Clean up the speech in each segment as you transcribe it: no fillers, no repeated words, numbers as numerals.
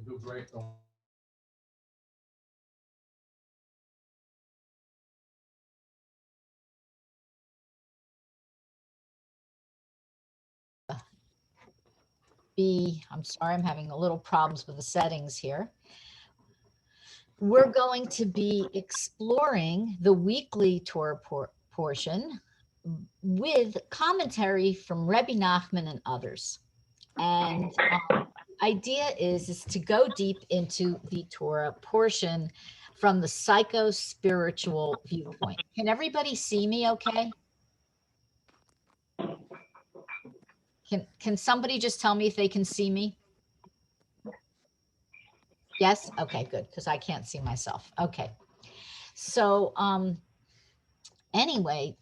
do great. I'm sorry, I'm having a little problems with the settings here. We're going to be exploring the weekly Torah portion with commentary from Rabbi Nachman and others. And the idea is to go deep into the Torah portion from the psycho-spiritual viewpoint. Can everybody see me okay? Can somebody just tell me if they can see me? Yes? Okay, good, because I can't see myself. Okay. So anyway,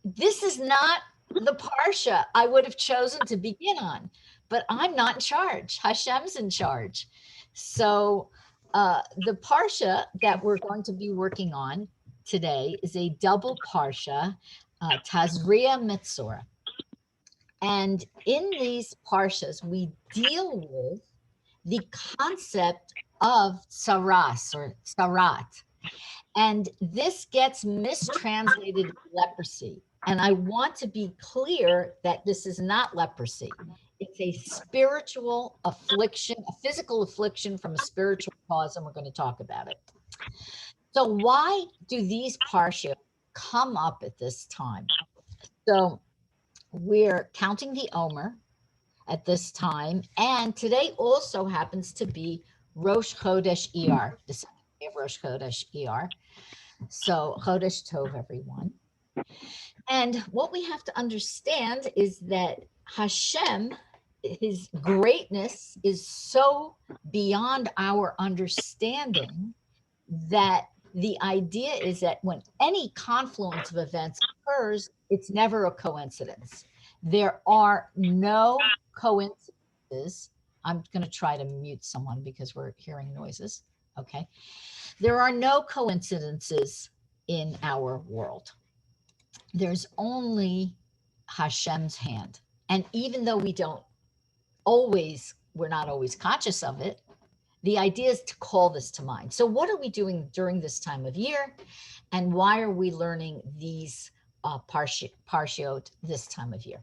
this is not the parsha I would have chosen to begin on, but I'm not in charge. Hashem's in charge. So the parsha that we're going to be working on today is a double parsha, Tazria-Metzora. And in these parshas, we deal with the concept of Saras or Tzaarat. And this gets mistranslated leprosy. And I want to be clear that this is not leprosy. It's a spiritual affliction, a physical affliction from a spiritual cause, and we're going to talk about it. So why do these parsha come up at this time? So we're counting the Omer at this time, and today also happens to be Rosh Chodesh Iyar, the second day of Rosh Chodesh Iyar. So Chodesh Tov, everyone. And what we have to understand is that Hashem, his greatness is so beyond our understanding that the idea is that when any confluence of events occurs, it's never a coincidence. There are no coincidences. I'm going to try to mute someone because we're hearing noises. Okay. There are no coincidences in our world. There's only Hashem's hand. And even though we're not always conscious of it, the idea is to call this to mind. So what are we doing during this time of year? And why are we learning these parshiot this time of year?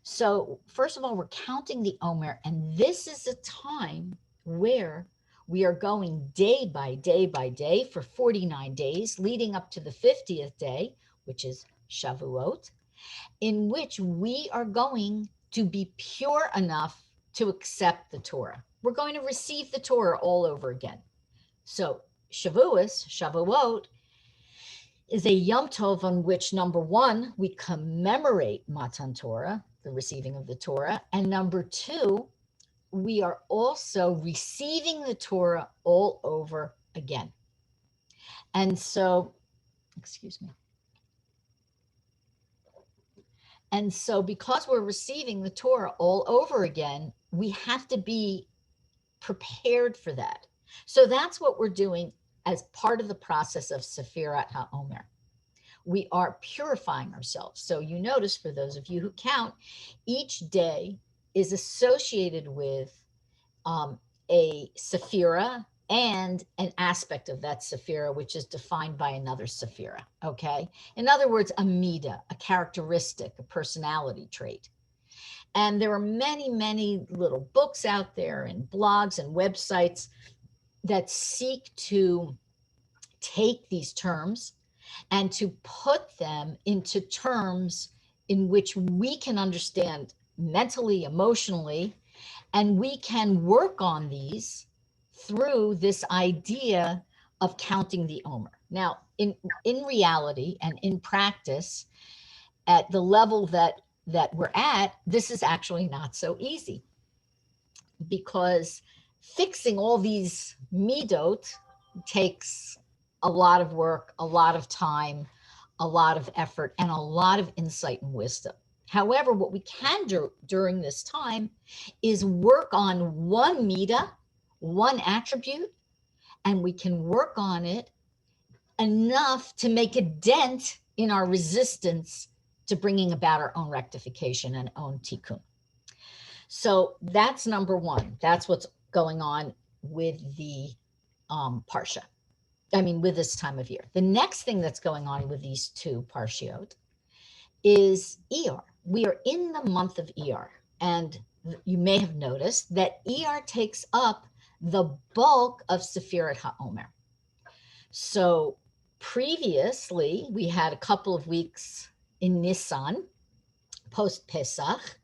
So first of all, we're counting the Omer, and this is a time where we are going day by day by day for 49 days, leading up to the 50th day, which is Shavuot, in which we are going to be pure enough to accept the Torah. We're going to receive the Torah all over again. So Shavuot, is a Yom Tov on which, number one, we commemorate Matan Torah, the receiving of the Torah, and number two, we are also receiving the Torah all over again. And so, excuse me. And so because we're receiving the Torah all over again, we have to be prepared for that. So that's what we're doing as part of the process of Sefirat HaOmer. We are purifying ourselves. So you notice, for those of you who count, each day is associated with a sephira and an aspect of that sephira, which is defined by another sephira, okay? In other words, a midah, a characteristic, a personality trait. And there are many, many little books out there and blogs and websites that seek to take these terms and to put them into terms in which we can understand mentally, emotionally, and we can work on these through this idea of counting the Omer. Now, in reality and in practice, at the level that we're at, this is actually not so easy, because fixing all these midot takes a lot of work, a lot of time, a lot of effort, and a lot of insight and wisdom. However, what we can do during this time is work on one midah, one attribute, and we can work on it enough to make a dent in our resistance to bringing about our own rectification and own tikkun. So that's number one. That's what's going on with the parsha. I mean, with this time of year. The next thing that's going on with these two parshiot is ER. We are in the month of ER, and you may have noticed that ER takes up the bulk of Sefirat HaOmer. So previously, we had a couple of weeks in Nisan, post-Pesach,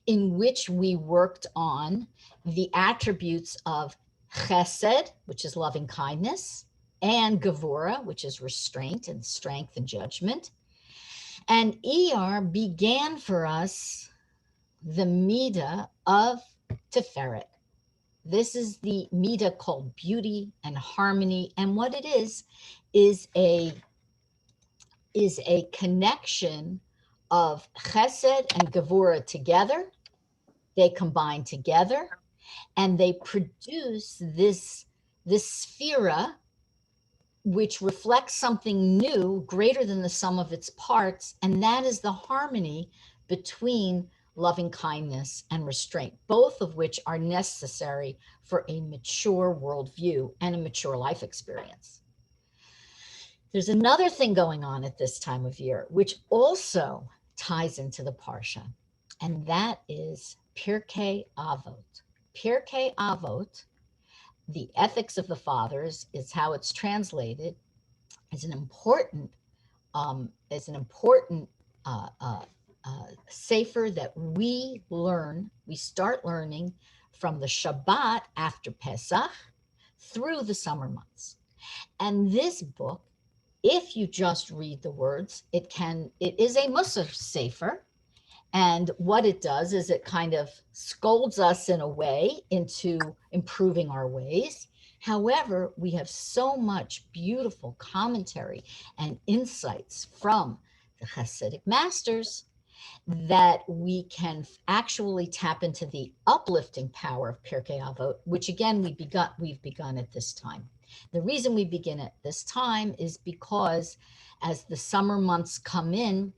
in which we worked on the attributes of chesed, which is loving kindness, and gevura, which is restraint and strength and judgment. And ER began for us the midah of Tiferet. This is the midah called beauty and harmony. And what it is a connection of chesed and gevura together. They combine together and they produce this sphera, which reflects something new, greater than the sum of its parts, and that is the harmony between loving kindness and restraint, both of which are necessary for a mature worldview and a mature life experience. There's another thing going on at this time of year, which also ties into the parsha, and that is Pirkei Avot. Pirkei Avot, the ethics of the fathers, is how it's translated, is an important sefer that we start learning from the Shabbat after Pesach through the summer months. And this book, if you just read the words, it is a Musar sefer. And what it does is it kind of scolds us in a way into improving our ways. However, we have so much beautiful commentary and insights from the Hasidic masters that we can actually tap into the uplifting power of Pirkei Avot, which again, we've begun at this time. The reason we begin at this time is because as the summer months come in,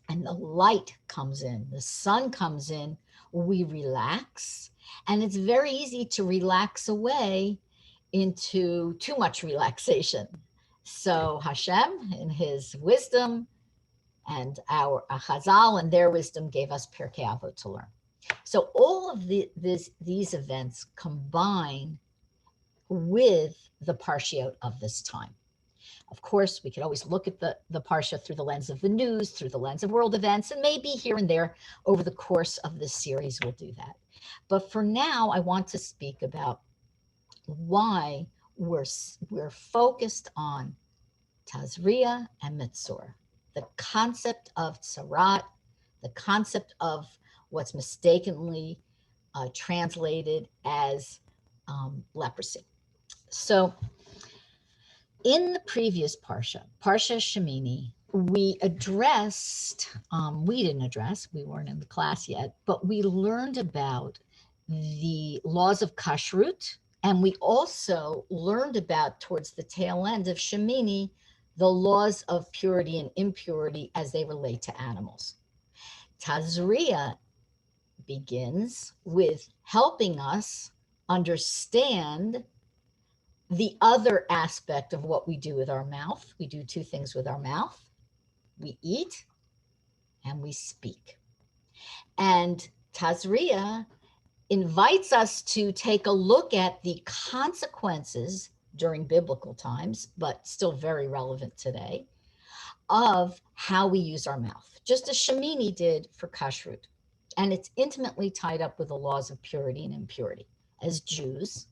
and the light comes in, the sun comes in, we relax. And it's very easy to relax away into too much relaxation. So Hashem, in his wisdom, and our Chazal and their wisdom gave us Pirkei Avot to learn. So all of these events combine with the parshiot of this time. Of course, we could always look at the parsha through the lens of the news, through the lens of world events, and maybe here and there over the course of this series we'll do that. But for now, I want to speak about why we're focused on Tazria-Metzora, the concept of Tzaarat, the concept of what's mistakenly translated as leprosy. So in the previous parsha Shemini, we weren't in the class yet, but we learned about the laws of kashrut, and we also learned about, towards the tail end of Shemini, the laws of purity and impurity as they relate to animals. Tazria begins with helping us understand the other aspect of what we do with our mouth. We do two things with our mouth. We eat and we speak. And Tazria invites us to take a look at the consequences during biblical times, but still very relevant today, of how we use our mouth, just as Shemini did for kashrut. And it's intimately tied up with the laws of purity and impurity. As Jews,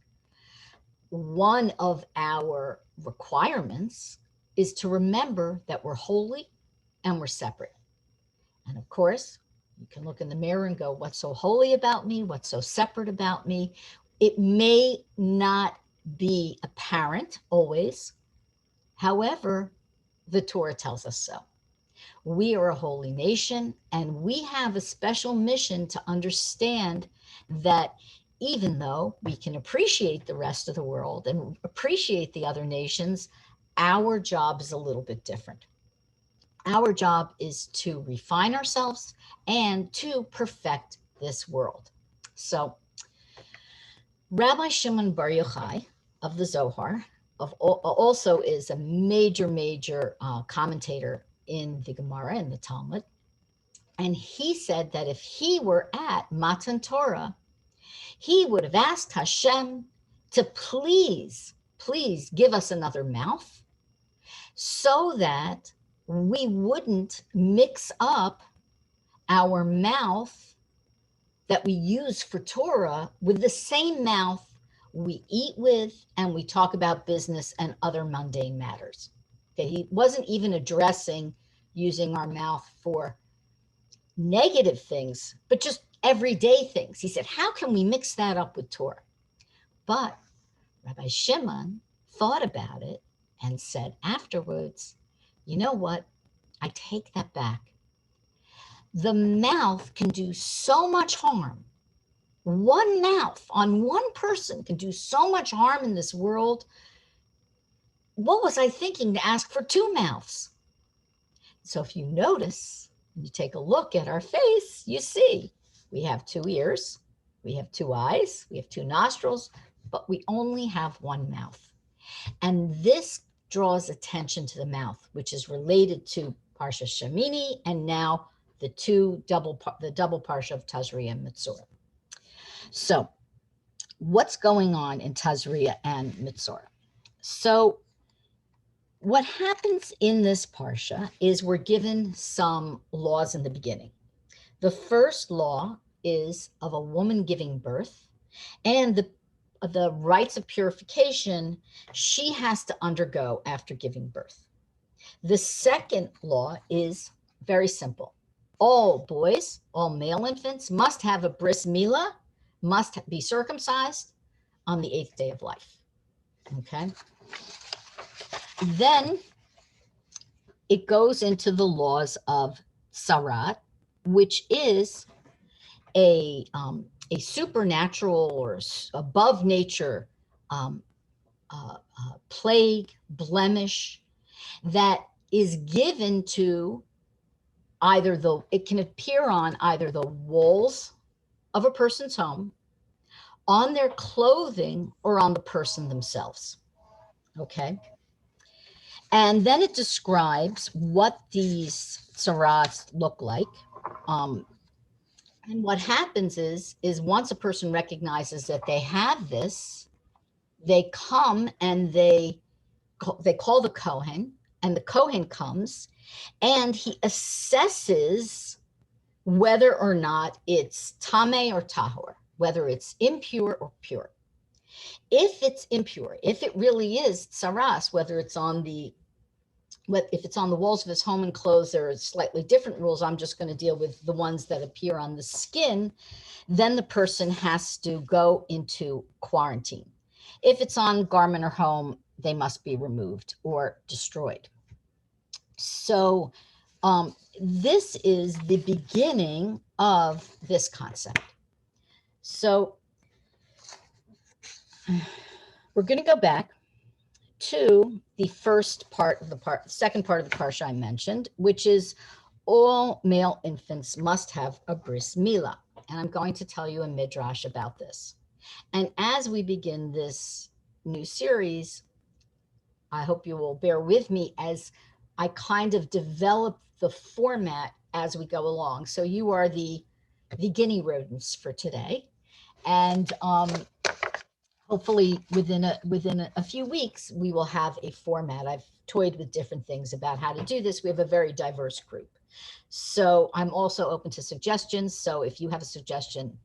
one of our requirements is to remember that we're holy and we're separate. And of course, you can look in the mirror and go, what's so holy about me? What's so separate about me? It may not be apparent always. However, the Torah tells us so. We are a holy nation, and we have a special mission to understand that even though we can appreciate the rest of the world and appreciate the other nations, our job is a little bit different. Our job is to refine ourselves and to perfect this world. So Rabbi Shimon Bar Yochai of the Zohar also is a major commentator in the Gemara and the Talmud. And he said that if he were at Matan Torah, he would have asked Hashem to please give us another mouth so that we wouldn't mix up our mouth that we use for Torah with the same mouth we eat with and we talk about business and other mundane matters. Okay, he wasn't even addressing using our mouth for negative things, but just everyday things. He said, how can we mix that up with Torah? But Rabbi Shimon thought about it and said afterwards, you know what? I take that back. The mouth can do so much harm. One mouth on one person can do so much harm in this world. What was I thinking to ask for two mouths? So if you notice, you take a look at our face, you see we have two ears, we have two eyes, we have two nostrils, but we only have one mouth. And this draws attention to the mouth, which is related to parsha Shemini and now the double parsha of Tazria-Metzora. So what's going on in Tazria and Metzora? So what happens in this parsha is we're given some laws in the beginning. The first law is of a woman giving birth and the rites of purification she has to undergo after giving birth. The second law is very simple. All boys, all male infants must have a bris milah, must be circumcised on the 8th day of life. Okay. Then it goes into the laws of Tzaarat, which is a supernatural or above nature plague, blemish that is given to it can appear on either the walls of a person's home, on their clothing, or on the person themselves. Okay. And then it describes what these tzarats look like. And what happens is once a person recognizes that they have this, they come and they call the Kohen, and the Kohen comes and he assesses whether or not it's tameh or tahor, whether it's impure or pure. If it's impure, if it really is saras, if it's on the walls of his home and clothes, there are slightly different rules. I'm just going to deal with the ones that appear on the skin. Then the person has to go into quarantine. If it's on garment or home, they must be removed or destroyed. So this is the beginning of this concept. So we're going to go back to the second part of the parsha I mentioned, which is all male infants must have a bris milah. And I'm going to tell you a Midrash about this. And as we begin this new series, I hope you will bear with me as I kind of develop the format as we go along. So you are the guinea rodents for today. And hopefully within a few weeks, we will have a format. I've toyed with different things about how to do this. We have a very diverse group. So I'm also open to suggestions. So if you have a suggestion,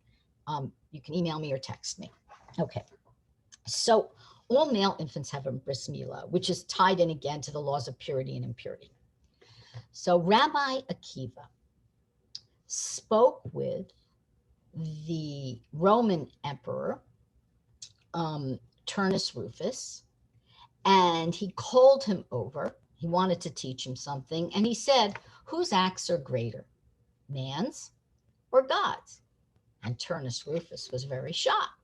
you can email me or text me. Okay. So all male infants have a bris milah, which is tied in again to the laws of purity and impurity. So Rabbi Akiva spoke with the Roman emperor, Turnus Rufus, and he called him over. He wanted to teach him something. And he said, whose acts are greater, man's or God's? And Turnus Rufus was very shocked.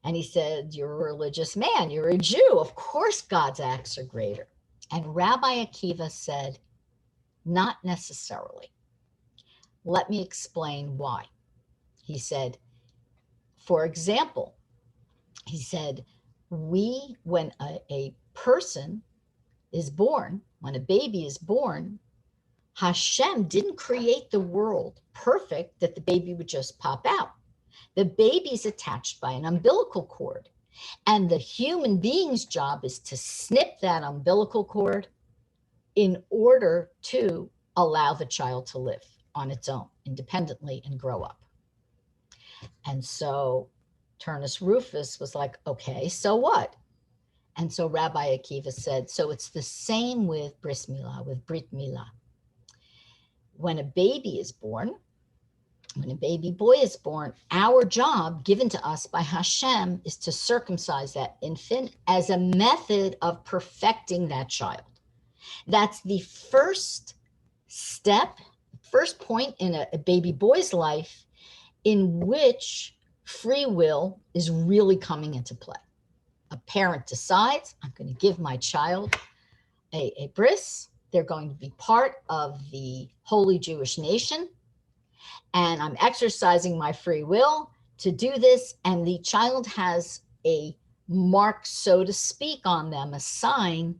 And he said, you're a religious man. You're a Jew. Of course, God's acts are greater. And Rabbi Akiva said, not necessarily. Let me explain why. He said, for example, He said, when a person is born, when a baby is born, Hashem didn't create the world perfect that the baby would just pop out. The baby's attached by an umbilical cord. And the human being's job is to snip that umbilical cord in order to allow the child to live on its own, independently, and grow up. And so Turnus Rufus was like, okay, so what? And so Rabbi Akiva said, so it's the same with bris milah, with brit milah. When a baby is born, when a baby boy is born, our job given to us by Hashem is to circumcise that infant as a method of perfecting that child. That's the first step, first point in a baby boy's life in which free will is really coming into play. A parent decides, I'm going to give my child a bris. They're going to be part of the holy Jewish nation. And I'm exercising my free will to do this. And the child has a mark, so to speak, on them, a sign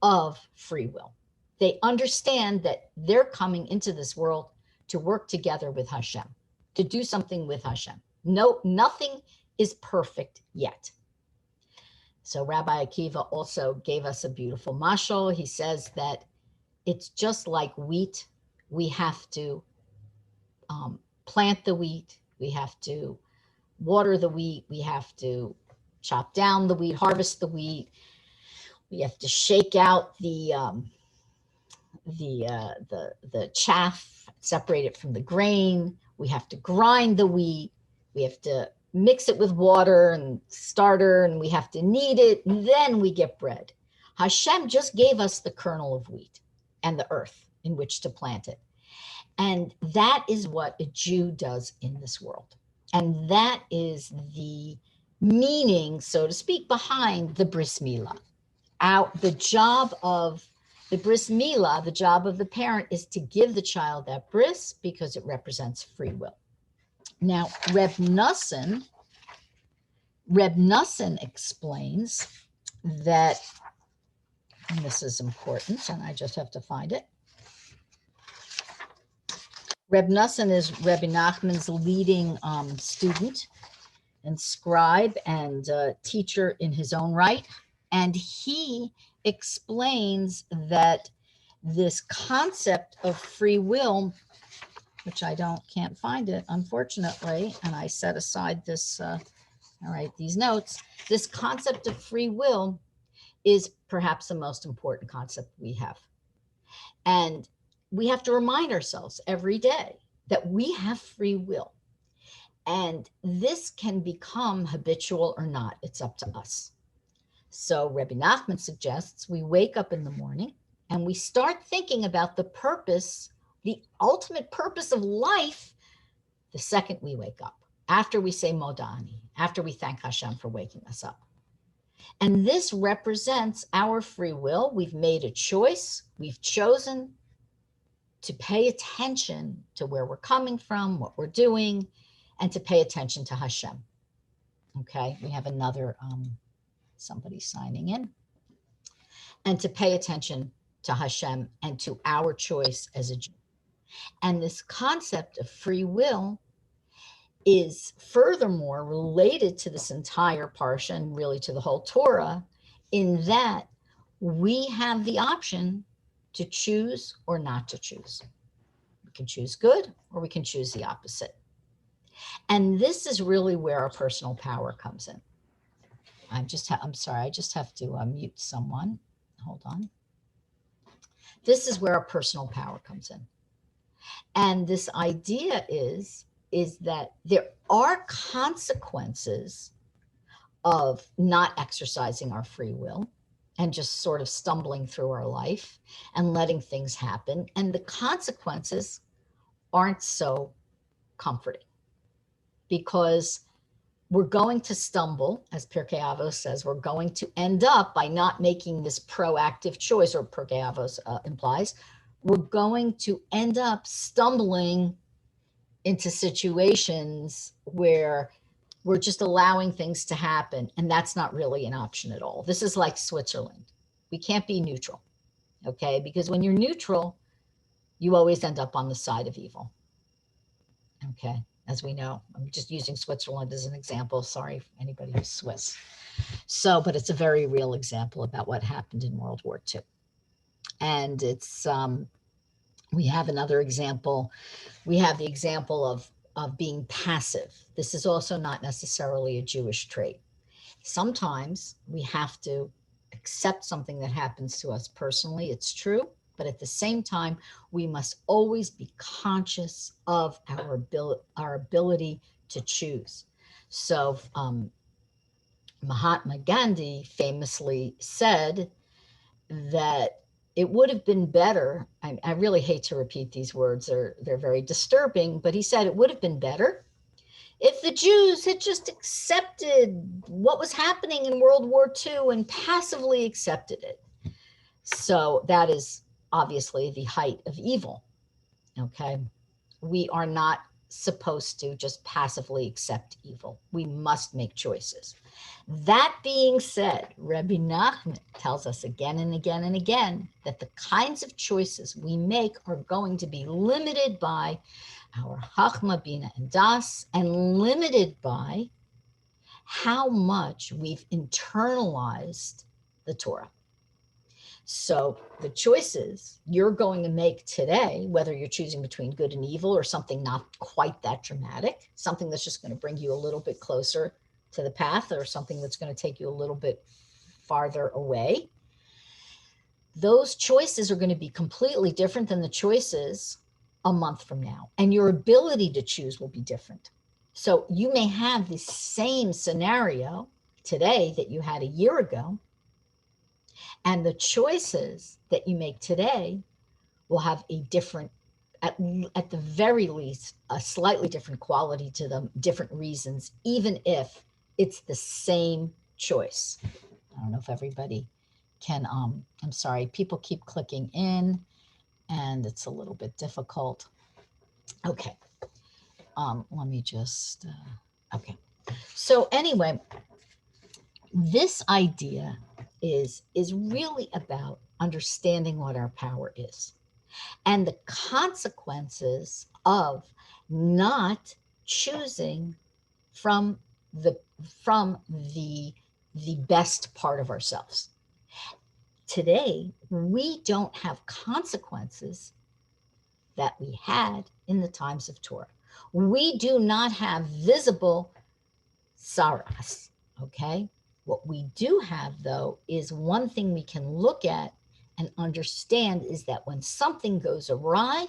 of free will. They understand that they're coming into this world to work together with Hashem, to do something with Hashem. No, nothing is perfect yet. So Rabbi Akiva also gave us a beautiful mashal. He says that it's just like wheat. We have to plant the wheat. We have to water the wheat. We have to chop down the wheat, harvest the wheat. We have to shake out the chaff, separate it from the grain. We have to grind the wheat. We have to mix it with water and starter, and we have to knead it, and then we get bread. Hashem just gave us the kernel of wheat and the earth in which to plant it. And that is what a Jew does in this world. And that is the meaning, so to speak, behind the bris milah. The job of the bris milah, the job of the parent, is to give the child that bris because it represents free will. Now, Reb Nosson explains that, and this is important, and I just have to find it. Reb Nosson is Rabbi Nachman's leading student and scribe and teacher in his own right. And he explains that this concept of free will, which I can't find it, unfortunately, and I set aside this, these notes, this concept of free will is perhaps the most important concept we have. And we have to remind ourselves every day that we have free will. And this can become habitual or not. It's up to us. So Rabbi Nachman suggests we wake up in the morning and we start thinking about the purpose, the ultimate purpose of life, the second we wake up, after we say Modani, after we thank Hashem for waking us up. And this represents our free will. We've made a choice. We've chosen to pay attention to where we're coming from, what we're doing, and to pay attention to Hashem. Okay, we have another, somebody signing in. And to pay attention to Hashem and to our choice as a Jew. And this concept of free will is furthermore related to this entire parsha and really to the whole Torah, in that we have the option to choose or not to choose. We can choose good or we can choose the opposite. And this is really where our personal power comes in. I'm sorry, I just have to mute someone. Hold on. This is where our personal power comes in. And this idea is that there are consequences of not exercising our free will and just sort of stumbling through our life and letting things happen. And the consequences aren't so comforting, because we're going to stumble, as Pirkei Avot says, we're going to end up by not making this proactive choice, or Pirkei Avot implies, we're going to end up stumbling into situations where We're just allowing things to happen, and that's not really an option at all. This is like Switzerland. We can't be neutral, okay? Because when you're neutral, you always end up on the side of evil, okay? As we know, I'm just using Switzerland as an example. Sorry for anybody who's Swiss. So, but it's a very real example about what happened in World War II. And it's, we have another example. We have the example of being passive. This is also not necessarily a Jewish trait. Sometimes we have to accept something that happens to us personally. It's true. But at the same time, we must always be conscious of our ability to choose. So Mahatma Gandhi famously said that it would have been better. I really hate to repeat these words. They're very disturbing, but he said it would have been better if the Jews had just accepted what was happening in World War II and passively accepted it. So that is obviously the height of evil, okay? We are not supposed to just passively accept evil. We must make choices. That being said, Rabbi Nachman tells us again and again and again that the kinds of choices we make are going to be limited by our Chachma, Bina, and Das, and limited by how much we've internalized the Torah. So the choices you're going to make today, whether you're choosing between good and evil or something not quite that dramatic, something that's just going to bring you a little bit closer to the path or something that's going to take you a little bit farther away, those choices are going to be completely different than the choices a month from now. And your ability to choose will be different. So you may have the same scenario today that you had a year ago, and the choices that you make today will have a different, at the very least, a slightly different quality to them, different reasons, even if it's the same choice. I don't know if everybody can, I'm sorry, people keep clicking in and it's a little bit difficult. Okay. Let me just, okay. So anyway, this idea is really about understanding what our power is and the consequences of not choosing from the best part of ourselves. Today, we don't have consequences that we had in the times of Torah. We do not have visible Saras, okay? What we do have, though, is one thing we can look at and understand is that when something goes awry,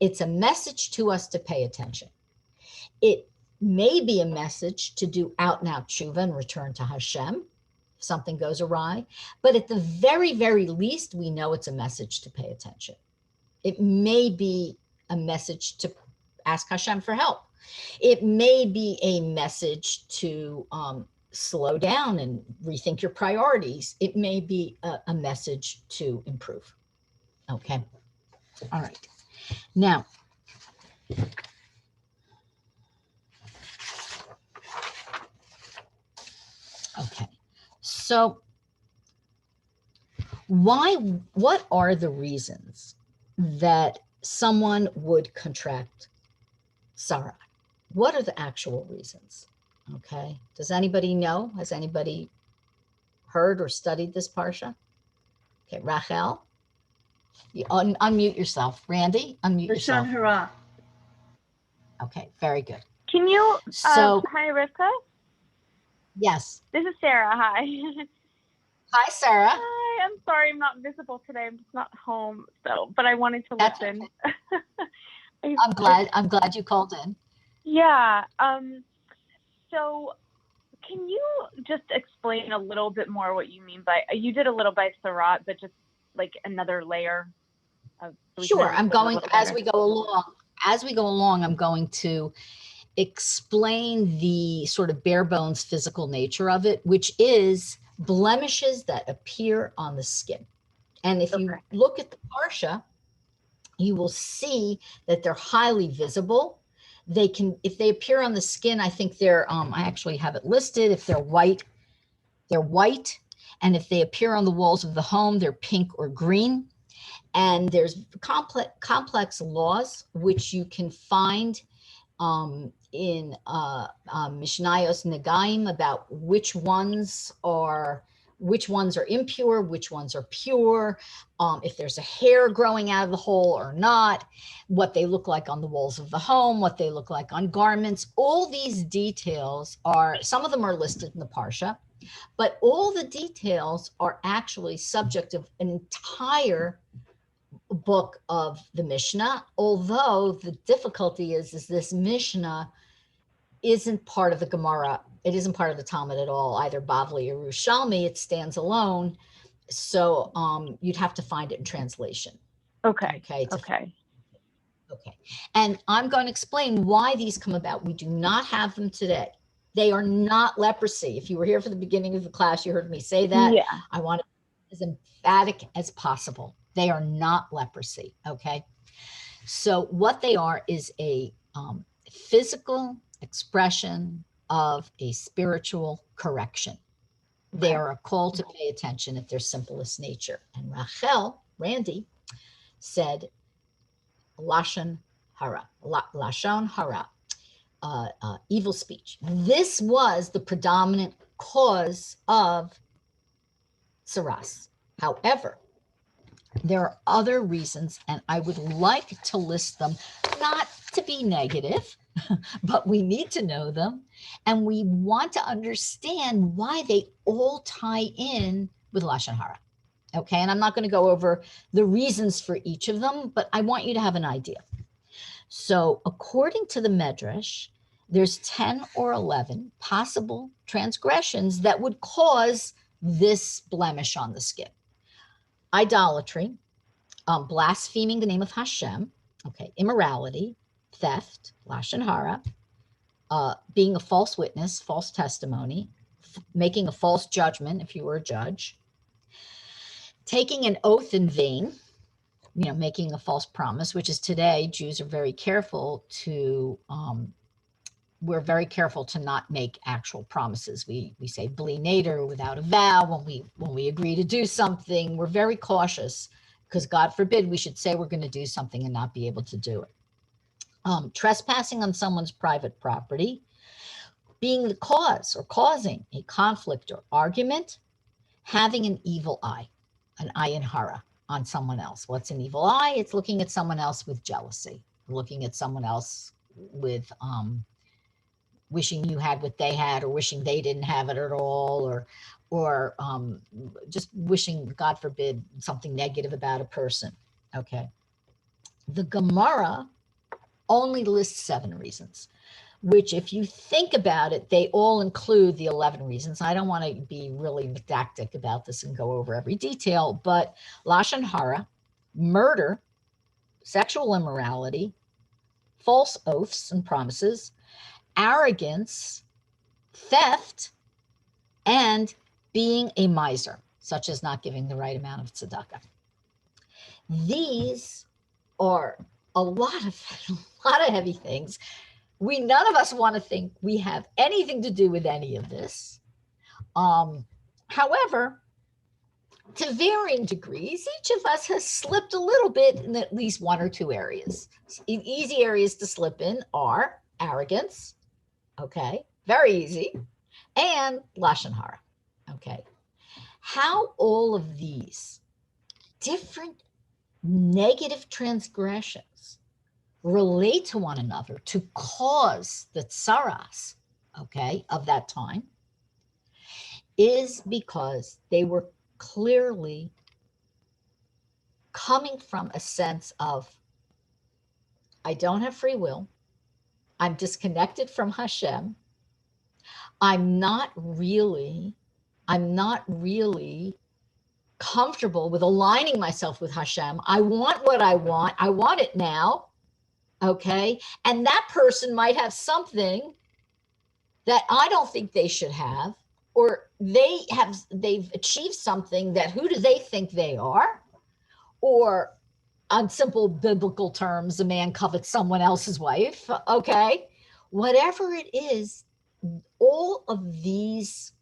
it's a message to us to pay attention. It may be a message to do out and out tshuva and return to Hashem if something goes awry, but at the very, very least, we know it's a message to pay attention. It may be a message to ask Hashem for help. It may be a message to slow down and rethink your priorities. It may be a message to improve. Okay. All right. Now, okay. So what are the reasons that someone would contract Tzaarat? What are the actual reasons? Okay. Does anybody know? Has anybody heard or studied this parsha? Okay, Rachel, you unmute yourself. Randy, unmute yourself. Hara. Okay, very good. Can you, So, hi, Rivka? yes. This is Sarah. Hi. Hi, Sarah. Hi, I'm sorry I'm not visible today. I'm just not home, but I wanted to That's listen. okay. I'm glad you called in. Yeah. So can you just explain a little bit more what you mean by, you did a little by Tzaarat, but just like another layer of. Sure, I'm going, as we go along, I'm going to explain the sort of bare bones physical nature of it, which is blemishes that appear on the skin. And if you look at the parsha, you will see that they're highly visible. They can, if they appear on the skin, I think they're, I actually have it listed. If they're white, they're white. And if they appear on the walls of the home, they're pink or green. And there's complex laws which you can find in Mishnayos Negaim about which ones are impure, which ones are pure, if there's a hair growing out of the hole or not, what they look like on the walls of the home, what they look like on garments. All these details are, some of them are listed in the parsha, but all the details are actually subject of an entire book of the Mishnah, although the difficulty is this Mishnah isn't part of the Gemara. It isn't part of the Talmud at all, either Bavli or Yerushalmi. It stands alone. So you'd have to find it in translation. Okay. Okay. And I'm going to explain why these come about. We do not have them today. They are not leprosy. If you were here for the beginning of the class, you heard me say that. Yeah. I want to be as emphatic as possible. They are not leprosy, okay? So what they are is a physical expression of a spiritual correction. Okay. They are a call to pay attention at their simplest nature. And Randy, said, Lashon Hara, Lashon Hara, evil speech. This was the predominant cause of Saras. However, there are other reasons, and I would like to list them, not to be negative, but we need to know them, and we want to understand why they all tie in with Lashon Hara. Okay, and I'm not going to go over the reasons for each of them, but I want you to have an idea. So according to the Midrash, there's 10 or 11 possible transgressions that would cause this blemish on the skin. Idolatry, blaspheming the name of Hashem, okay, immorality, theft, Lashon Hara, being a false witness, false testimony, making a false judgment if you were a judge, taking an oath in vain, making a false promise, which is today, Jews are very careful to, we're very careful to not make actual promises. We say bli neder, without a vow. When we agree to do something, we're very cautious because God forbid we should say we're going to do something and not be able to do it. Trespassing on someone's private property, being the cause or causing a conflict or argument, having an evil eye, an ayin hara on someone else. What's an evil eye? It's looking at someone else with jealousy, looking at someone else with wishing you had what they had, or wishing they didn't have it at all, or just wishing, God forbid, something negative about a person. Okay. The Gemara only lists 7 reasons, which if you think about it, they all include the 11 reasons. I don't want to be really didactic about this and go over every detail, but Lashon Hara, murder, sexual immorality, false oaths and promises, arrogance, theft, and being a miser, such as not giving the right amount of tzedakah. These are a lot of heavy things. None of us want to think we have anything to do with any of this. However, to varying degrees, each of us has slipped a little bit in at least 1 or 2 areas. Easy areas to slip in are arrogance, okay, very easy, and Lashon Hara, okay. How all of these different negative transgressions relate to one another to cause the Saras, okay, of that time, is because they were clearly coming from a sense of, I don't have free will, I'm disconnected from Hashem, I'm not really comfortable with aligning myself with Hashem. I want what I want it now, okay? And that person might have something that I don't think they should have, or they've achieved something that who do they think they are? Or on simple biblical terms, a man covets someone else's wife, okay? Whatever it is, all of these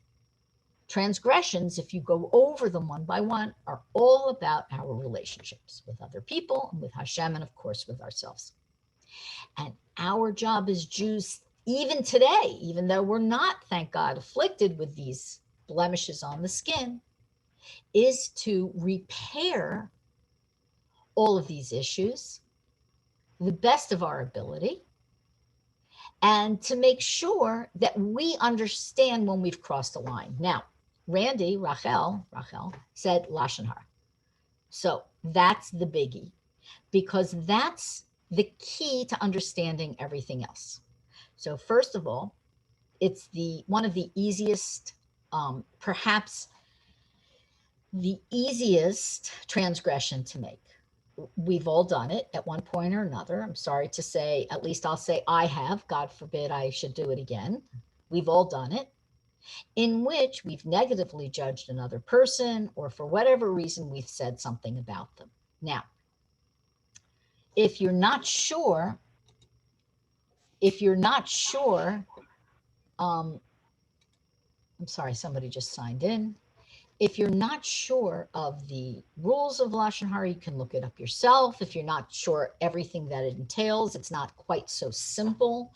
transgressions, if you go over them one by one, are all about our relationships with other people and with Hashem, and of course with ourselves. And our job as Jews, even today, even though we're not, thank God, afflicted with these blemishes on the skin, is to repair all of these issues the best of our ability, and to make sure that we understand when we've crossed the line. Now, Rachel said Lashon Hara. So that's the biggie, because that's the key to understanding everything else. So first of all, it's one of the easiest, perhaps the easiest transgression to make. We've all done it at one point or another. I'm sorry to say, at least I'll say I have. God forbid I should do it again. We've all done it, in which we've negatively judged another person, or for whatever reason, we've said something about them. Now, if you're not sure, I'm sorry, somebody just signed in. If you're not sure of the rules of Lashon Hara, you can look it up yourself. If you're not sure everything that it entails, it's not quite so simple.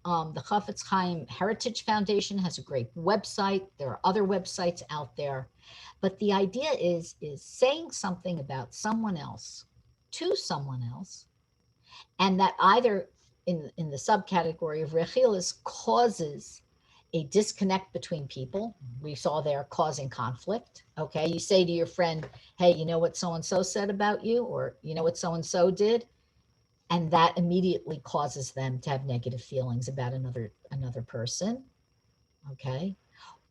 The Chafetz Chaim Heritage Foundation has a great website. There are other websites out there. But the idea is saying something about someone else to someone else, and that either in the subcategory of rechilas causes a disconnect between people. We saw there causing conflict. Okay, you say to your friend, hey, you know what so-and-so said about you, or you know what so-and-so did, and that immediately causes them to have negative feelings about another person. Okay,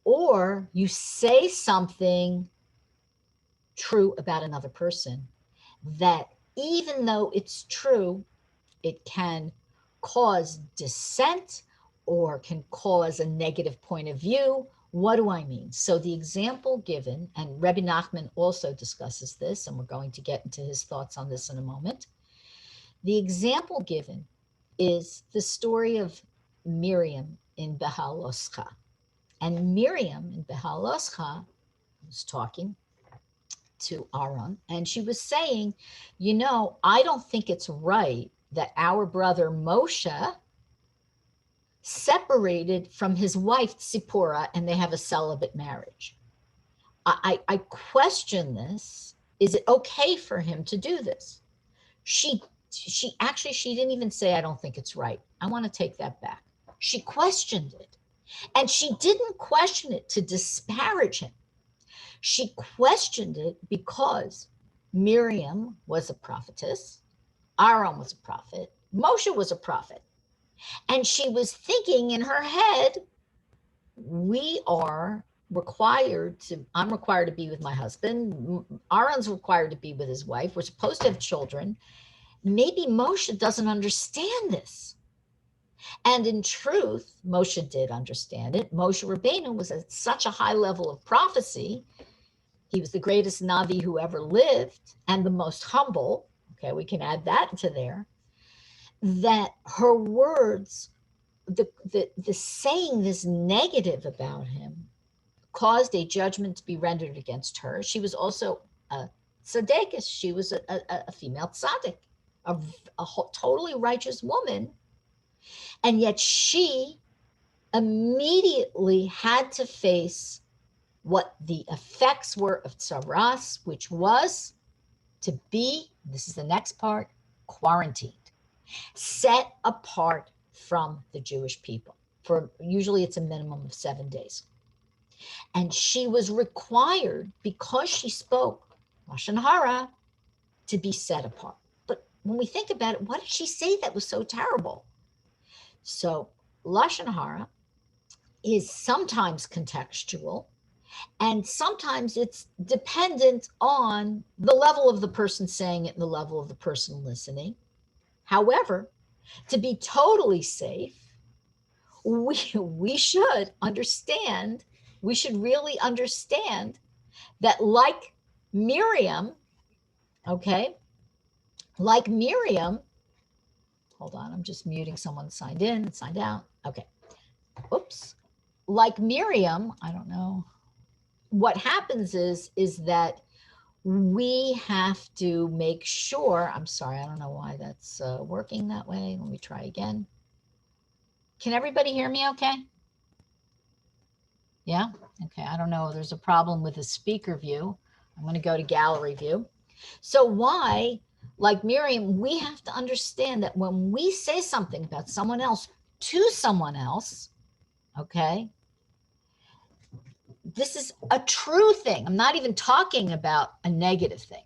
or you say something true about another person that, even though it's true, it can cause dissent or can cause a negative point of view. What do I mean? So the example given, and Rabbi Nachman also discusses this, and we're going to get into his thoughts on this in a moment. The example given is the story of Miriam in Behaloscha. And Miriam in Behaloscha was talking to Aaron, and she was saying, you know, I don't think it's right that our brother Moshe separated from his wife Tzipporah, and they have a celibate marriage. I question this. Is it okay for him to do this? She didn't even say, I don't think it's right. I want to take that back. She questioned it, and she didn't question it to disparage him. She questioned it because Miriam was a prophetess, Aaron was a prophet, Moshe was a prophet. And she was thinking in her head, I'm required to be with my husband. Aaron's required to be with his wife. We're supposed to have children. Maybe Moshe doesn't understand this. And in truth, Moshe did understand it. Moshe Rabbeinu was at such a high level of prophecy. He was the greatest Navi who ever lived and the most humble. Okay, we can add that to there. That her words, the saying this negative about him, caused a judgment to be rendered against her. She was also a tzaddikus. She was a female tzaddik, a totally righteous woman. And yet she immediately had to face what the effects were of Saras, which was to be, this is the next part, quarantined, set apart from the Jewish people. For usually it's a minimum of 7 days. And she was required, because she spoke Lashon Hara, to be set apart. But when we think about it, what did she say that was so terrible? So Lashon Hara is sometimes contextual, and sometimes it's dependent on the level of the person saying it and the level of the person listening. However, to be totally safe, we should understand, we should really understand that, like Miriam, okay, Like Miriam, hold on, I'm just muting someone signed in and signed out. Okay. Oops. Like Miriam, I don't know. What happens is that we have to make sure, I'm sorry, I don't know why that's working that way. Let me try again. Can everybody hear me okay? Yeah? Okay, I don't know. There's a problem with the speaker view. I'm going to go to gallery view. So why, like Miriam, we have to understand that when we say something about someone else to someone else, okay, this is a true thing. I'm not even talking about a negative thing,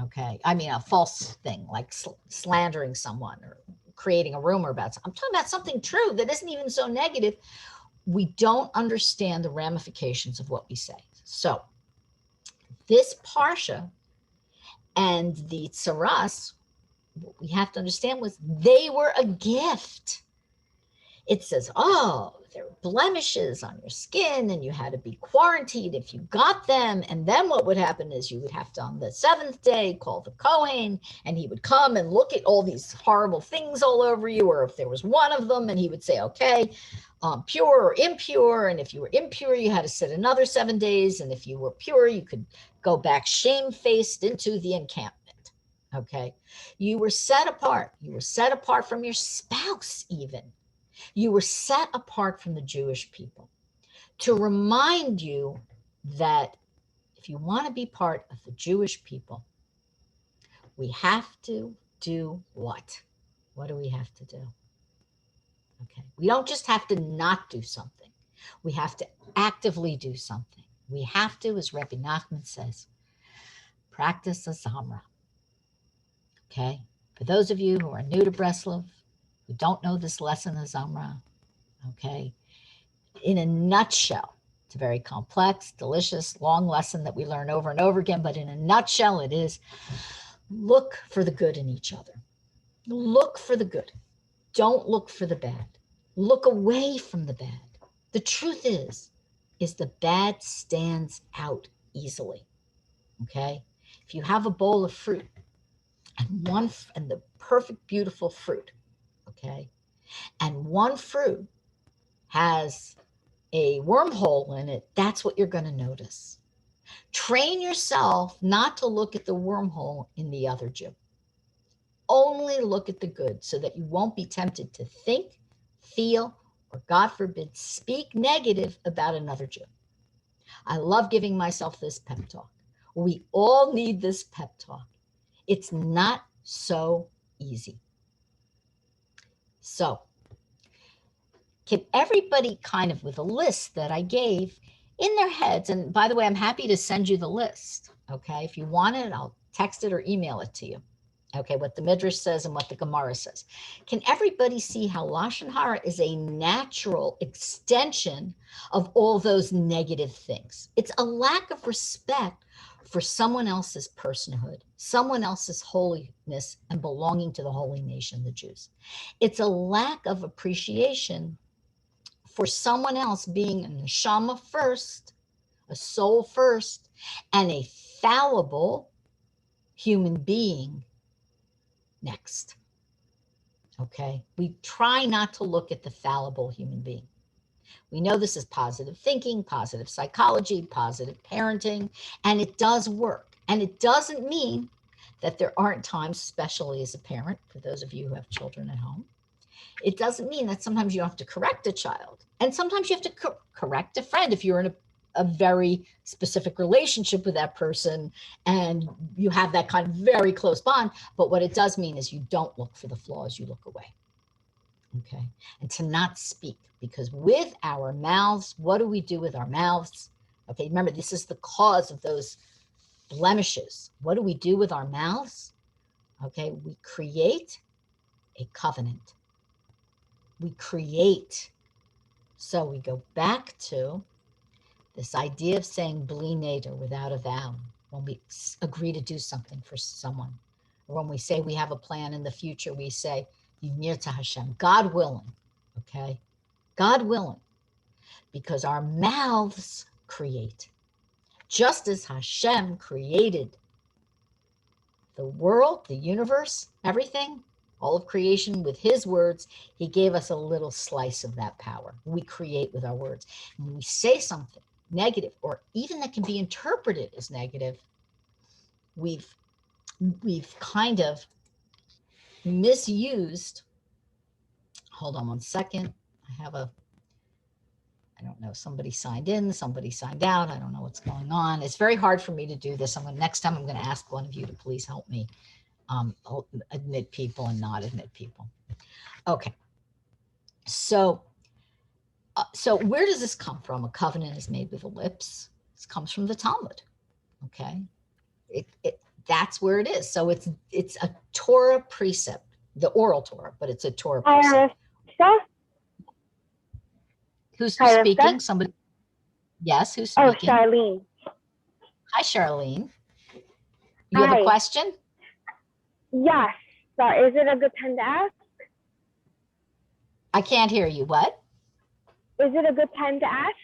okay? I mean, a false thing like slandering someone or creating a rumor about something. I'm talking about something true that isn't even so negative. We don't understand the ramifications of what we say. So this parsha and the Saras, what we have to understand was they were a gift. It says, oh, there were blemishes on your skin and you had to be quarantined if you got them. And then what would happen is you would have to, on the seventh day, call the Kohen, and he would come and look at all these horrible things all over you, or if there was one of them, and he would say, okay, pure or impure. And if you were impure, you had to sit another 7 days. And if you were pure, you could go back shamefaced into the encampment. Okay. You were set apart. You were set apart from your spouse, even. You were set apart from the Jewish people to remind you that if you want to be part of the Jewish people, we have to do what? What do we have to do? Okay. We don't just have to not do something. We have to actively do something. We have to, as Rabbi Nachman says, practice a zamra. Okay. For those of you who are new to Breslov, who don't know this lesson of zamra, okay, in a nutshell, it's a very complex, delicious, long lesson that we learn over and over again, but in a nutshell, it is look for the good in each other. Look for the good. Don't look for the bad. Look away from the bad. The truth is the bad stands out easily, okay? If you have a bowl of fruit and the perfect, beautiful fruit, okay, and one fruit has a wormhole in it, that's what you're going to notice. Train yourself not to look at the wormhole in the other Jew. Only look at the good so that you won't be tempted to think, feel, or God forbid, speak negative about another Jew. I love giving myself this pep talk. We all need this pep talk. It's not so easy. So, can everybody kind of, with a list that I gave in their heads, and by the way, I'm happy to send you the list, okay? If you want it, I'll text it or email it to you, okay, what the Midrash says and what the Gemara says. Can everybody see how Lashon Hara is a natural extension of all those negative things? It's a lack of respect for someone else's personhood, someone else's holiness and belonging to the holy nation, the Jews. It's a lack of appreciation for someone else being a neshama first, a soul first, and a fallible human being next. Okay? We try not to look at the fallible human being. We know this is positive thinking, positive psychology, positive parenting, and it does work. And it doesn't mean that there aren't times, especially as a parent, for those of you who have children at home, it doesn't mean that sometimes you have to correct a child. And sometimes you have to correct a friend if you're in a very specific relationship with that person and you have that kind of very close bond. But what it does mean is you don't look for the flaws, you look away. Okay. And to not speak, because with our mouths, what do we do with our mouths? Okay. Remember, this is the cause of those blemishes. What do we do with our mouths? Okay. We create a covenant. We create. So we go back to this idea of saying bli neder, without a vow, when we agree to do something for someone. Or when we say we have a plan in the future, we say, Yimir to Hashem, God willing, okay? God willing, because our mouths create. Just as Hashem created the world, the universe, everything, all of creation with his words. He gave us a little slice of that power. We create with our words. When we say something negative, or even that can be interpreted as negative, we've kind of misused. Hold on one second. I don't know, somebody signed in, somebody signed out. I don't know what's going on. It's very hard for me to do this. Next time I'm going to ask one of you to please help me admit people and not admit people. Okay. So where does this come from? A covenant is made with the lips. This comes from the Talmud. Okay. That's where it is. So it's a Torah precept, the oral Torah, but it's a Torah precept. Who's speaking? Somebody. Yes, who's speaking? Oh, Charlene. Hi, Charlene. You have a question? Yes. So is it a good time to ask? I can't hear you. What? Is it a good time to ask?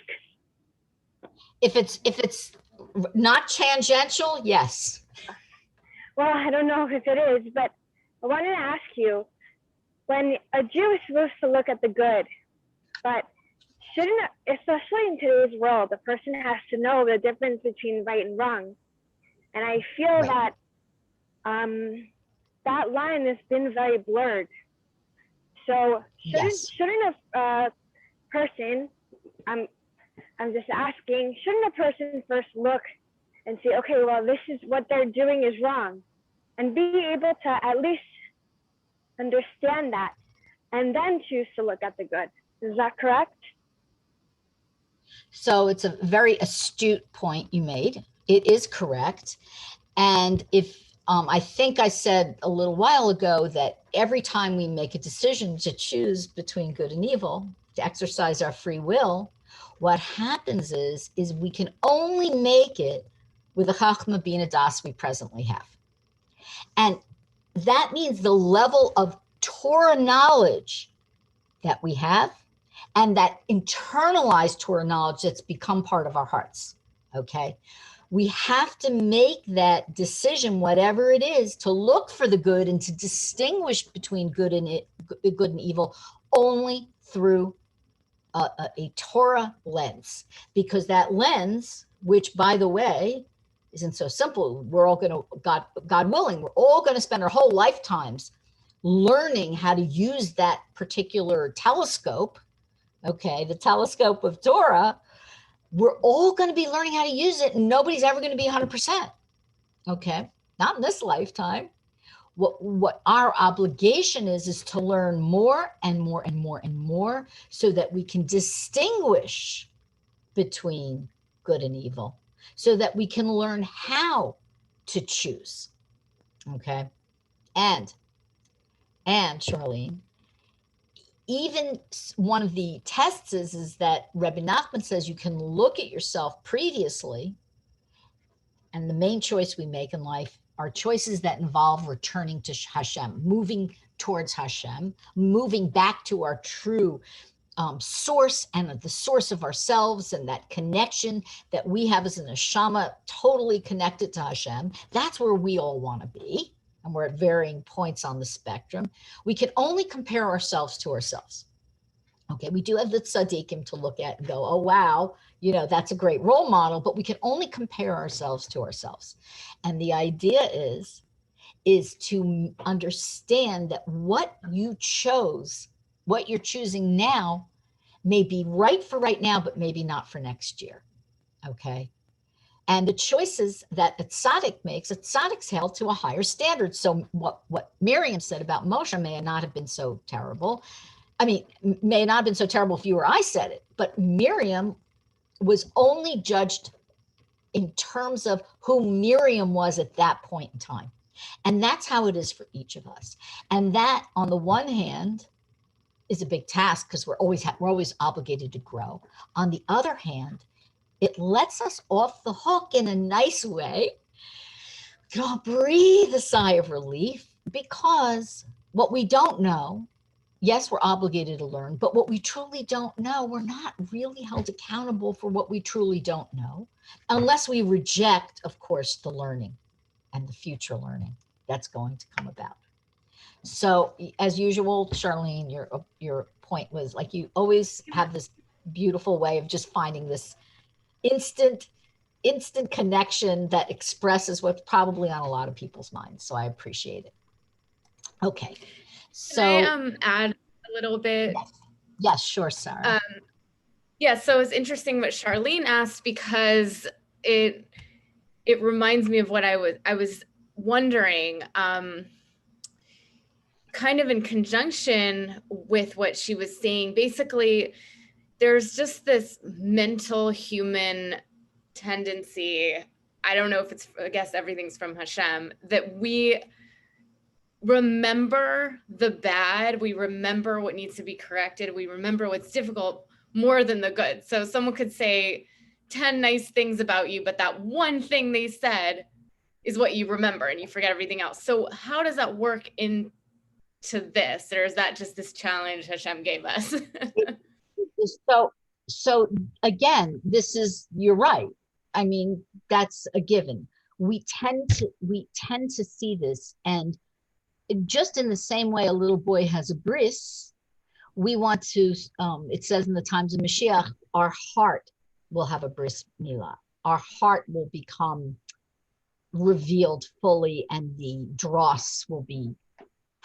If it's not tangential, yes. Well, I don't know if it is, but I wanted to ask you, when a Jew is supposed to look at the good, but shouldn't, especially in today's world, a person has to know the difference between right and wrong. And I feel that that line has been very blurred. So shouldn't a person, I'm just asking, shouldn't a person first look and say, okay, well, this is what they're doing is wrong, and be able to at least understand that, and then choose to look at the good? Is that correct? So it's a very astute point you made. It is correct. And if I think I said a little while ago that every time we make a decision to choose between good and evil, to exercise our free will, what happens is we can only make it with the Chachma Bina Das we presently have. And that means the level of Torah knowledge that we have, and that internalized Torah knowledge that's become part of our hearts, okay? We have to make that decision, whatever it is, to look for the good and to distinguish between good and evil only through a Torah lens, because that lens, which, by the way, isn't so simple. We're all going to, God willing, we're all going to spend our whole lifetimes learning how to use that particular telescope, okay, the telescope of Torah. We're all going to be learning how to use it, and nobody's ever going to be 100%, okay? Not in this lifetime. What our obligation is to learn more and more and more and more, so that we can distinguish between good and evil, so that we can learn how to choose, okay? And Charlene, even one of the tests is that Rabbi Nachman says you can look at yourself previously, and the main choice we make in life are choices that involve returning to Hashem, moving towards Hashem, moving back to our true source and the source of ourselves, and that connection that we have as an neshama, totally connected to Hashem. That's where we all want to be. And we're at varying points on the spectrum. We can only compare ourselves to ourselves. Okay, we do have the tzaddikim to look at and go, oh, wow, you know, that's a great role model, but we can only compare ourselves to ourselves. And the idea is to understand that what you chose, what you're choosing now, may be right for right now, but maybe not for next year, okay? And the choices that a tzaddik makes, a tzaddik's held to a higher standard. So what Miriam said about Moshe may not have been so terrible. I mean, may not have been so terrible if you or I said it, but Miriam was only judged in terms of who Miriam was at that point in time. And that's how it is for each of us. And that, on the one hand, is a big task, because we're always obligated to grow. On the other hand, it lets us off the hook in a nice way. We can all breathe a sigh of relief, because what we don't know, yes, we're obligated to learn, but what we truly don't know, we're not really held accountable for what we truly don't know, unless we reject, of course, the learning and the future learning. that's going to come about. So as usual, Charlene, your point was like, you always have this beautiful way of just finding this instant connection that expresses what's probably on a lot of people's minds. So I appreciate it. Okay. So can I add a little bit? Yes, sure, Sarah. Yeah, so it's interesting what Charlene asked, because it reminds me of what I was wondering, kind of in conjunction with what she was saying. Basically, there's just this mental human tendency. I don't know if it's, I guess everything's from Hashem, that we remember the bad, we remember what needs to be corrected, we remember what's difficult more than the good. So someone could say 10 nice things about you, but that one thing they said is what you remember and you forget everything else. So how does that work into this? Or is that just this challenge Hashem gave us? So again, you're right. I mean, that's a given. We tend to see this, and just in the same way a little boy has a bris, we want to, it says in the times of Mashiach, our heart will have a bris milah. Our heart will become revealed fully, and the dross will be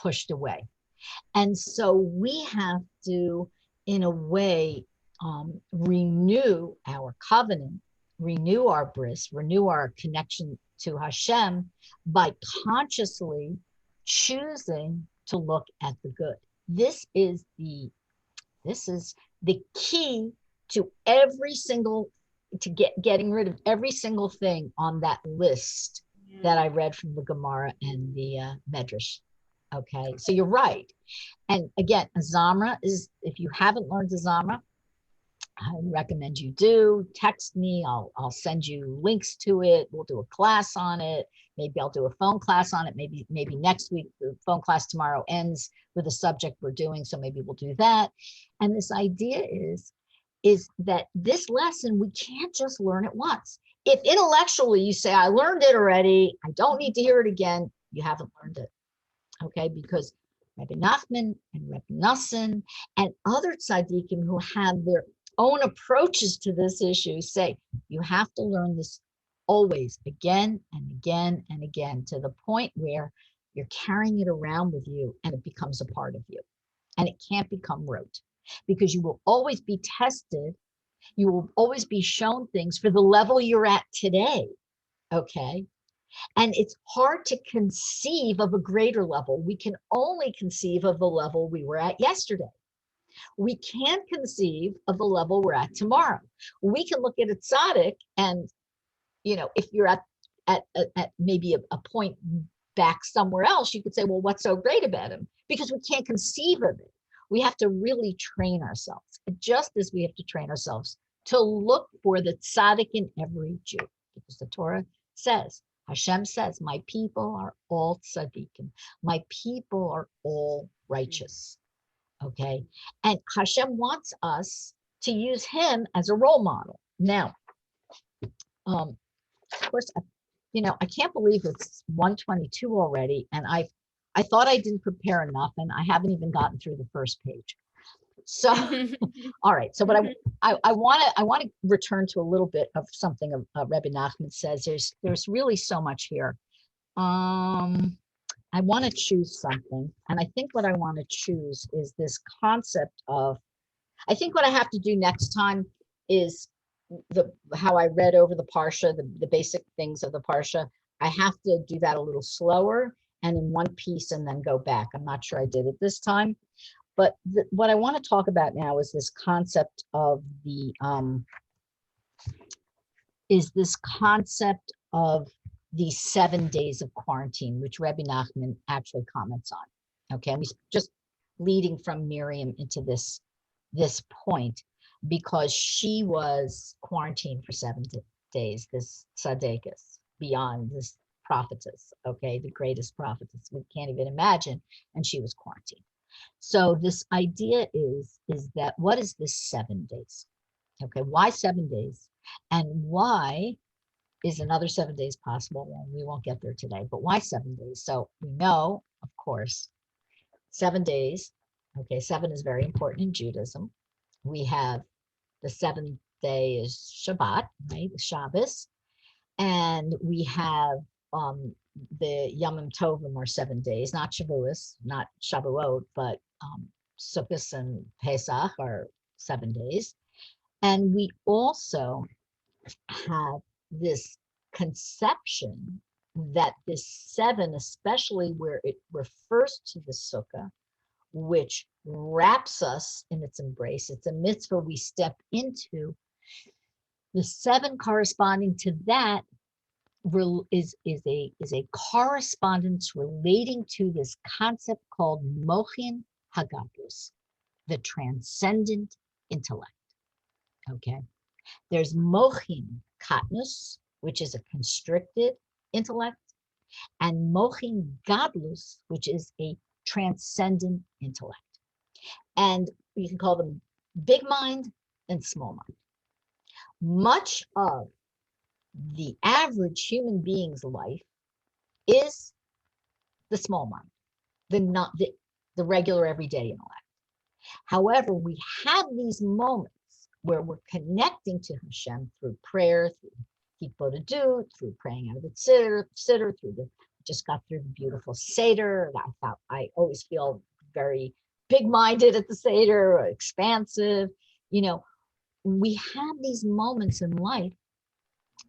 pushed away. And so we have to, in a way, renew our covenant, renew our bris, renew our connection to Hashem by consciously choosing to look at the good. This is the key to getting rid of every single thing on that list that I read from the Gemara and the Midrash. Okay, so you're right. And again, a Zamra is, if you haven't learned the Zamra, I recommend you do. Text me. I'll send you links to it. We'll do a class on it. Maybe I'll do a phone class on it. Maybe next week. The phone class tomorrow ends with the subject we're doing, so maybe we'll do that. And this idea is that this lesson, we can't just learn it once. If intellectually you say, I learned it already, I don't need to hear it again, you haven't learned it. Okay, because Rabbi Nachman and Rabbi Nassan and other tzaddikim who have their own approaches to this issue say, you have to learn this always, again and again and again, to the point where you're carrying it around with you and it becomes a part of you. And it can't become rote, because you will always be tested. You will always be shown things for the level you're at today. Okay. And it's hard to conceive of a greater level. We can only conceive of the level we were at yesterday. We can't conceive of the level we're at tomorrow. We can look at a tzaddik, and if you're at maybe a point back somewhere else, you could say, well, what's so great about him? Because we can't conceive of it. We have to really train ourselves, just as we have to train ourselves to look for the tzaddik in every Jew, because the Torah says, Hashem says, my people are all tzaddikim. My people are all righteous. Okay. And Hashem wants us to use him as a role model. Now, of course, I can't believe it's 1:22 already. And I thought I didn't prepare enough, and I haven't even gotten through the first page. So, all right. So, but I want to return to a little bit of something Rabbi Nachman says. There's really so much here. I want to choose something, and I think what I want to choose is this concept of. I think what I have to do next time is how I read over the parsha, the basic things of the parsha. I have to do that a little slower and in one piece, and then go back. I'm not sure I did it this time. But what I want to talk about now is this concept of the 7 days of quarantine, which Rabbi Nachman actually comments on. Okay, and we just leading from Miriam into this point, because she was quarantined for 7 days. This tzaddikus, beyond this prophetess, okay, the greatest prophetess we can't even imagine, and she was quarantined. So this idea is that, what is this 7 days? Okay, why 7 days? And why is another 7 days possible? Well, we won't get there today, but why 7 days? So we know, of course, 7 days. Okay, 7 is very important in Judaism. We have the 7th day is Shabbat, right? Shabbos. And we have the Yomim Tovim are 7 days, not Shavuos, not Shavuot, but Sukkot and Pesach are 7 days. And we also have this conception that this 7, especially where it refers to the Sukkah, which wraps us in its embrace. It's a mitzvah we step into. The 7 corresponding to that is a correspondence relating to this concept called Mochin Hagadlus, the transcendent intellect. Okay, there's Mochin Katnus, which is a constricted intellect, and Mochin Gadlus, which is a transcendent intellect. And you can call them big mind and small mind. Much of the average human being's life is the small mind, the regular everyday intellect. However, we have these moments where we're connecting to Hashem through prayer, through Hipodadut, through praying out of the Siddur, just got through the beautiful Seder. I always feel very big-minded at the Seder, expansive. We have these moments in life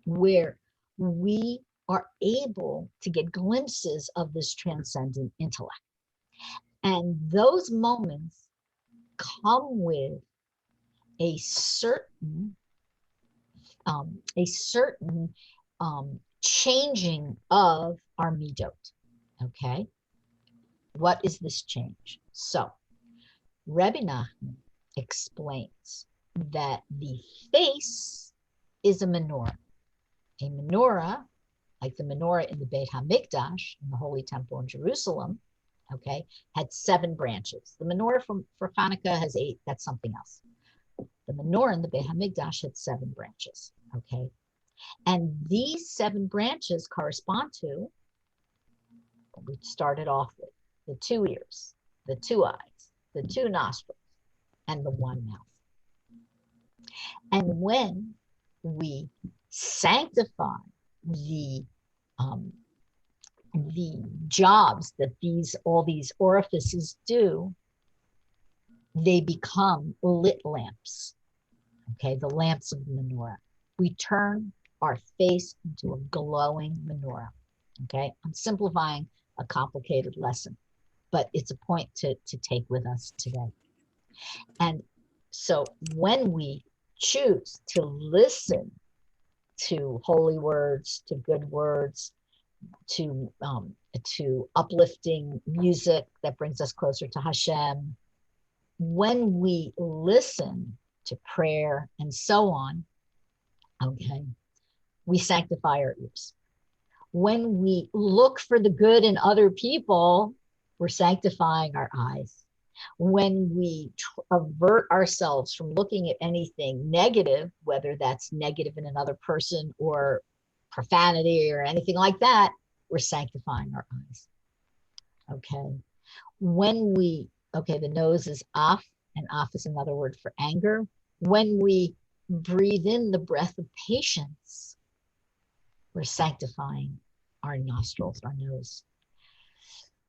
where we are able to get glimpses of this transcendent intellect. And those moments come with a certain changing of our midot. Okay, what is this change? So Rabbi Nachman explains that the face is a menorah. A menorah, like the menorah in the Beit HaMikdash, in the Holy Temple in Jerusalem, okay, had 7 branches. The menorah for Hanukkah has 8. That's something else. The menorah in the Beit HaMikdash had 7 branches, okay? And these 7 branches correspond to what we started off with: the 2 ears, the 2 eyes, the 2 nostrils, and the 1 mouth. And when we sanctify the jobs that all these orifices do, they become lit lamps. Okay, the lamps of the menorah. We turn our face into a glowing menorah. Okay, I'm simplifying a complicated lesson, but it's a point to take with us today. And so when we choose to listen to holy words, to good words, to uplifting music that brings us closer to Hashem, when we listen to prayer and so on, okay, we sanctify our ears. When we look for the good in other people, we're sanctifying our eyes. When we avert ourselves from looking at anything negative, whether that's negative in another person or profanity or anything like that, we're sanctifying our eyes. Okay. The nose is af, and af is another word for anger. When we breathe in the breath of patience, we're sanctifying our nostrils, our nose.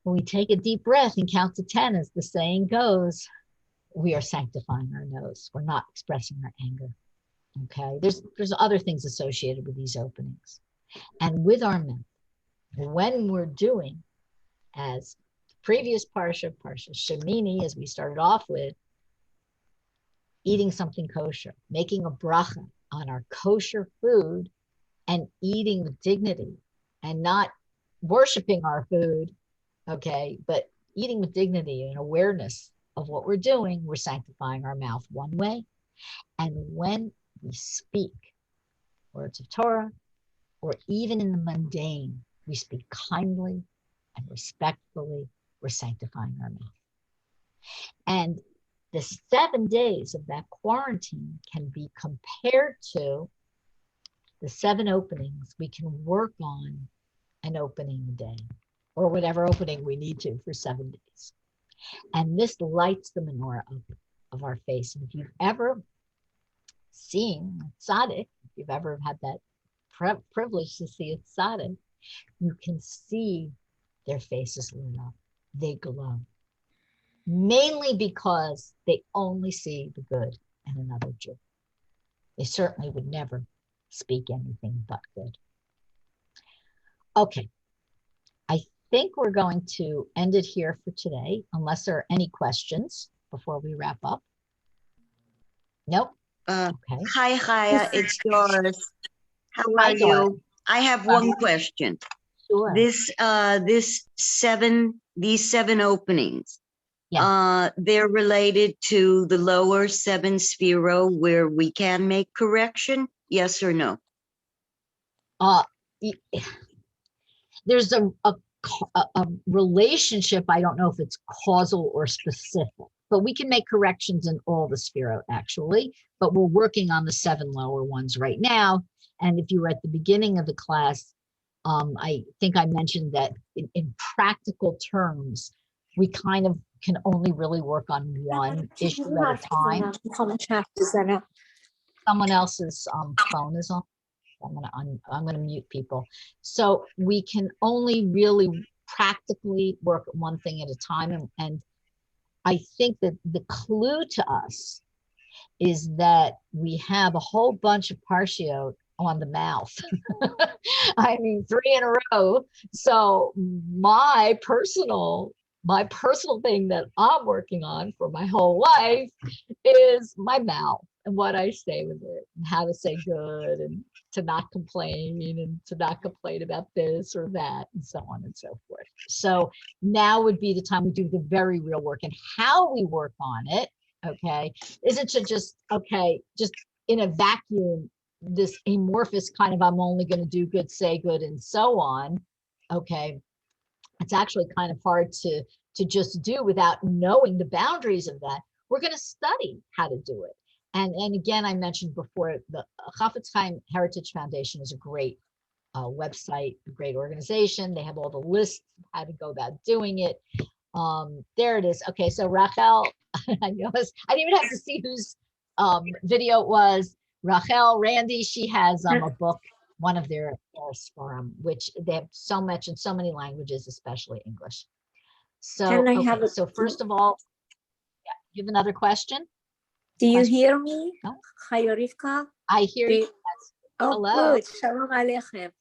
When we take a deep breath and count to 10, as the saying goes, we are sanctifying our nose. We're not expressing our anger. Okay, there's other things associated with these openings. And with our mouth, when we're doing, as the previous parsha Shemini, as we started off with, eating something kosher, making a bracha on our kosher food and eating with dignity and not worshiping our food, okay, but eating with dignity and awareness of what we're doing, we're sanctifying our mouth one way. And when we speak words of Torah, or even in the mundane, we speak kindly and respectfully, we're sanctifying our mouth. And the 7 days of that quarantine can be compared to the 7 openings, we can work on an opening a day or whatever opening we need to for 7 days. And this lights the menorah up of our face. And if you've ever seen a tzaddik, if you've ever had that privilege to see a tzaddik, you can see their faces lit up. They glow. Mainly because they only see the good in another Jew. They certainly would never speak anything but good. Okay. I think we're going to end it here for today, unless there are any questions before we wrap up. Nope. Okay. Hi, Chaya, it's Doris. How Hi, are Doris. you? I have one question. Sure. These 7 openings, Yeah. they're related to the lower 7 sphero where we can make correction? Yes or no? There's a relationship. I don't know if it's causal or specific, but we can make corrections in all the sphero actually, but we're working on the 7 lower ones right now. And if you were at the beginning of the class, I think I mentioned that in practical terms, we kind of can only really work on one issue at a time. Someone else's phone is on. I'm gonna mute people. So we can only really practically work one thing at a time. And I think that the clue to us is that we have a whole bunch of parshiot on the mouth. I mean, 3 in a row. So my personal thing that I'm working on for my whole life is my mouth and what I say with it and how to say good and to not complain and to not complain about this or that and so on and so forth. So now would be the time we do the very real work, and how we work on it, okay, isn't to just in a vacuum, this amorphous kind of I'm only going to do good, say good, and so on. Okay, it's actually kind of hard to just do without knowing the boundaries of that. We're going to study how to do it. And again, I mentioned before, the Chafetz Chaim Heritage Foundation is a great website, a great organization. They have all the lists of how to go about doing it. There it is. Okay, so Rachel, I didn't even have to see whose video it was. Rachel, Randy, she has a book, one of their forum, which they have so much in so many languages, especially English. So, so first of all, yeah, you have another question? Do you hear me? No? Chaya Rivka? I hear you. Oh, hello. good. Shalom Aleichem.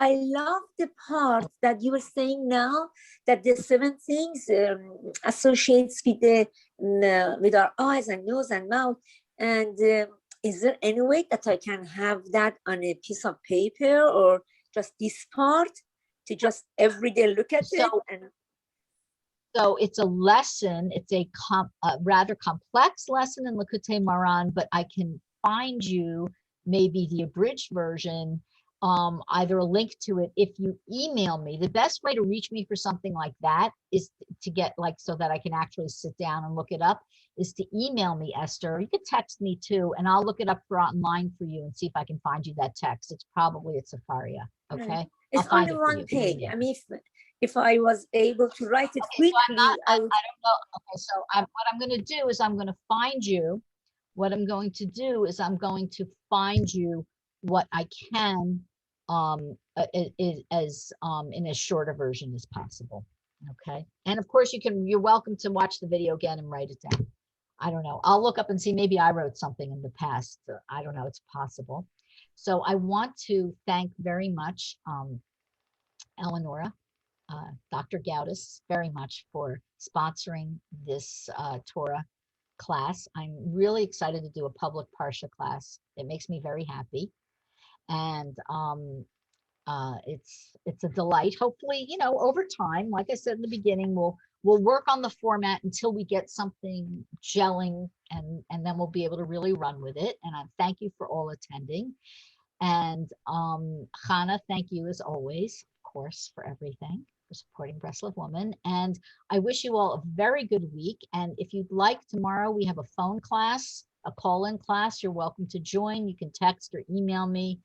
I love the part that you were saying now, that the 7 things associates with our eyes and nose and mouth. And is there any way that I can have that on a piece of paper, or just this part to just every day look at it? So it's a lesson. It's a rather complex lesson in Likutei Moharan, but I can find you maybe the abridged version, either a link to it if you email me. The best way to reach me for something like that is to get so that I can actually sit down and look it up, is to email me, Esther. You could text me too, and I'll look it up online for you and see if I can find you that text. It's probably at Sefaria. Okay. It's only 1 page. I mean, if I was able to write it quickly, so I don't know. Okay, so what I'm going to do is I'm going to find you. What I'm going to do is I'm going to find you what I can in as short a version as possible. Okay. And of course you're welcome to watch the video again and write it down. I don't know. I'll look up and see, maybe I wrote something in the past. I don't know. It's possible. So I want to thank very much Eleonora, Dr. Gaudis, very much for sponsoring this Torah class. I'm really excited to do a public parsha class. It makes me very happy. And it's a delight. Hopefully, over time, like I said in the beginning, we'll work on the format until we get something gelling, and then we'll be able to really run with it. And I thank you for all attending. And Chana, thank you as always, of course, for everything, for supporting Breslov Woman. And I wish you all a very good week. And if you'd like, tomorrow we have a phone class, a call-in class. You're welcome to join. You can text or email me.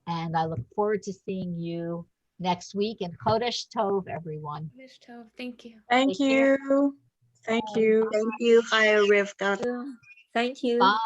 And I look forward to seeing you next week. And Chodesh Tov, everyone. Mishtov, thank you. Thank Take care. you. Thank you. Thank you, Chaya Rivka. Thank you. Bye.